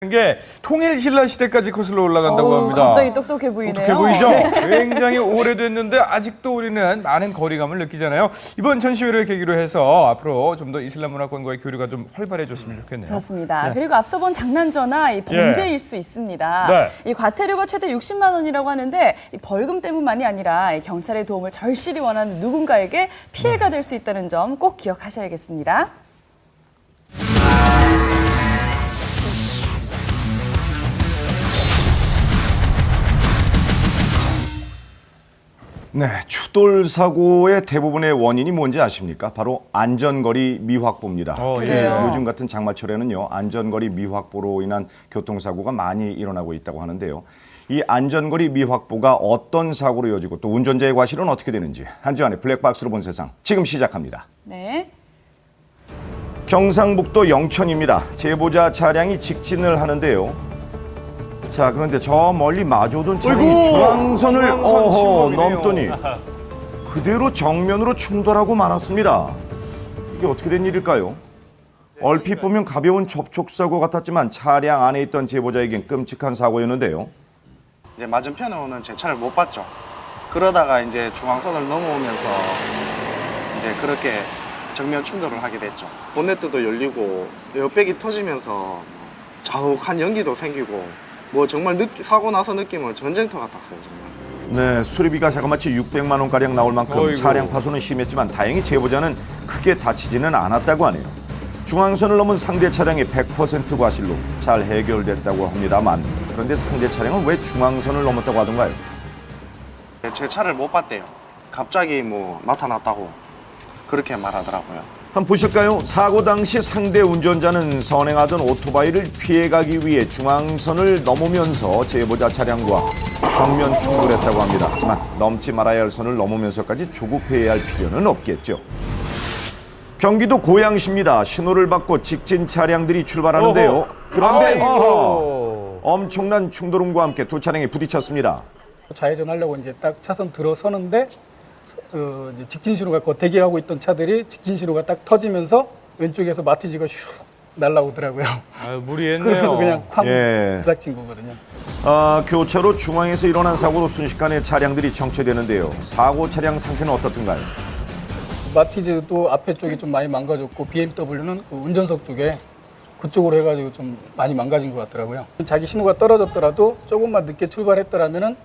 게 통일신라 시대까지 거슬러 올라간다고 합니다. 갑자기 똑똑해 보이네요. 똑똑해 보이죠? 굉장히 오래됐는데 아직도 우리는 많은 거리감을 느끼잖아요. 이번 전시회를 계기로 해서 앞으로 좀 더 이슬람 문화권과의 교류가 좀 활발해졌으면 좋겠네요. 그렇습니다. 그리고 앞서 본 장난전화 이 범죄일 수 있습니다. 네. 이 과태료가 최대 60만 원이라고 하는데 이 벌금 때문만이 아니라 이 경찰의 도움을 절실히 원하는 누군가에게 피해가 될 수 있다는 점 꼭 기억하셔야겠습니다. 네, 추돌 사고의 대부분의 원인이 뭔지 아십니까? 바로 안전거리 미확보입니다. 특히 그래요? 요즘 같은 장마철에는요, 안전거리 미확보로 인한 교통사고가 많이 일어나고 있다고 하는데요. 이 안전거리 미확보가 어떤 사고로 이어지고 또 운전자의 과실은 어떻게 되는지 한주환의 블랙박스로 본 세상 지금 시작합니다. 네. 경상북도 영천입니다. 제보자 차량이 직진을 하는데요. 자, 그런데 저 멀리 마주오던 차량이 중앙선을 넘더니 그대로 정면으로 충돌하고 말았습니다. 이게 어떻게 된 일일까요? 얼핏 보면 가벼운 접촉사고 같았지만 차량 안에 있던 제보자에겐 끔찍한 사고였는데요. 이제 맞은편에 오는 제 차를 못 봤죠. 그러다가 이제 중앙선을 넘어오면서 이제 그렇게 정면 충돌을 하게 됐죠. 본네트도 열리고 에어백이 터지면서 자욱한 연기도 생기고 뭐 정말 사고 나서 느낌은 전쟁터 같았어요, 정말. 네, 수리비가 자그마치 600만 원가량 나올 만큼 어이구. 차량 파손은 심했지만 다행히 제보자는 크게 다치지는 않았다고 하네요. 중앙선을 넘은 상대 차량이 100% 과실로 잘 해결됐다고 합니다만 그런데 상대 차량은 왜 중앙선을 넘었다고 하던가요? 제 차를 못 봤대요. 갑자기 뭐 나타났다고 그렇게 말하더라고요. 한번 보실까요? 사고 당시 상대 운전자는 선행하던 오토바이를 피해가기 위해 중앙선을 넘으면서 제보자 차량과 정면 충돌했다고 합니다. 하지만 넘지 말아야 할 선을 넘으면서까지 조급해야 할 필요는 없겠죠. 경기도 고양시입니다. 신호를 받고 직진 차량들이 출발하는데요. 그런데 엄청난 충돌음과 함께 두 차량이 부딪혔습니다. 좌회전하려고 이제 딱 차선 들어서는데 이제 직진 신호가 대기하고 있던 차들이 직진 신호가 딱 터지면서 왼쪽에서 마티즈가 슉 날라오더라고요. 아유, 무리했네요. 그래서 그냥 쾅 예. 부닥친 거거든요. 교차로 중앙에서 일어난 사고로 순식간에 차량들이 정체되는데요. 사고 차량 상태는 어떻던가요? 마티즈도 앞에 쪽이 좀 많이 망가졌고 BMW는 그 운전석 쪽에 그쪽으로 해가지고 좀 많이 망가진 것 같더라고요. 자기 신호가 떨어졌더라도 조금만 늦게 출발했더라면은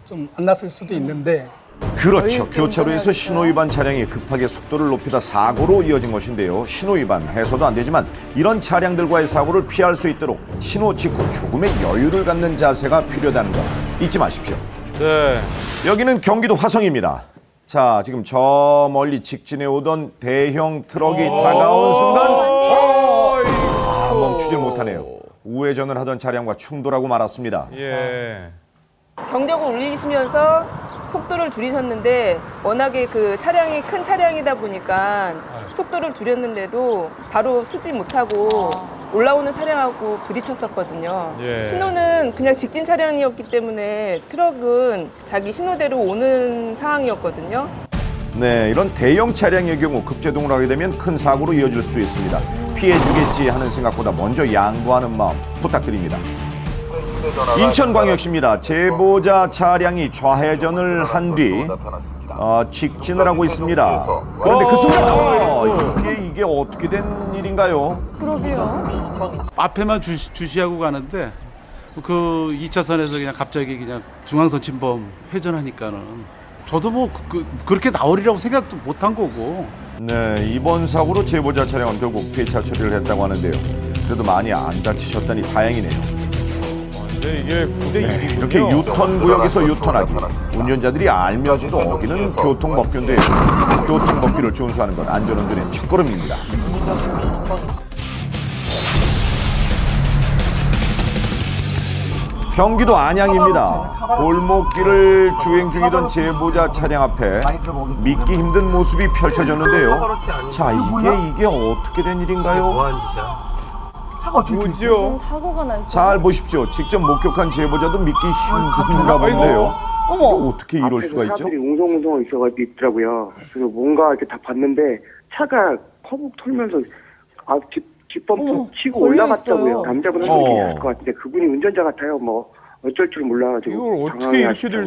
좀 안 났을 수도 있는데. 그렇죠. 교차로에서 신호위반 차량이 급하게 속도를 높이다 사고로 이어진 것인데요. 신호위반 해서도 안 되지만 이런 차량들과의 사고를 피할 수 있도록 신호 직후 조금의 여유를 갖는 자세가 필요하다는 거 잊지 마십시오. 네. 여기는 경기도 화성입니다. 자, 지금 저 멀리 직진해 오던 대형 트럭이 다가온 순간 멈추질 못하네요. 우회전을 하던 차량과 충돌하고 말았습니다. 예. 경적을 울리시면서 속도를 줄이셨는데 워낙에 그 차량이 큰 차량이다 보니까 속도를 줄였는데도 바로 서지 못하고 올라오는 차량하고 부딪혔었거든요. 예. 신호는 그냥 직진 차량이었기 때문에 트럭은 자기 신호대로 오는 상황이었거든요. 네, 이런 대형 차량의 경우 급제동을 하게 되면 큰 사고로 이어질 수도 있습니다. 피해주겠지 하는 생각보다 먼저 양보하는 마음 부탁드립니다. 인천광역시입니다. 제보자 차량이 좌회전을 한 뒤 직진을 하고 있습니다. 그런데 그 순간 이게 어떻게 된 일인가요? 그러게요. 앞에만 주시하고 가는데 그 2차선에서 그냥 갑자기 그냥 중앙선 침범 회전하니까는 저도 뭐 그렇게 나오리라고 생각도 못한 거고. 네, 이번 사고로 제보자 차량은 결국 폐차 처리를 했다고 하는데요. 그래도 많이 안 다치셨다니 다행이네요. 근데 이게 9대 1이군요. 이렇게 유턴 구역에서 유턴하기. 운전자들이 알면서도 어기는 교통법규인데요. 교통법규를 준수하는 건 안전운전의 첫걸음입니다. 경기도 안양입니다. 골목길을 주행 중이던 제보자 차량 앞에 믿기 힘든 모습이 펼쳐졌는데요. 자, 이게 어떻게 된 일인가요? 무슨 뭐죠? 사고가 났어요? 잘 보십시오. 직접 목격한 제보자도 믿기 힘든가 본데요. 어머. 이게 어떻게 이럴 수가 있죠? 사람들이 웅성웅성 있더라고요. 그래서 뭔가 이렇게 다 봤는데 차가 커브 털면서 뒷범 어머, 툭 치고 걸려 올라갔다고요. 있어요. 남자분 어. 한분 계셨을 것 같은데 그분이 운전자 같아요. 뭐 어쩔 줄 몰라가지고 이걸 어떻게 당황해 이렇게 될 하시더라고요.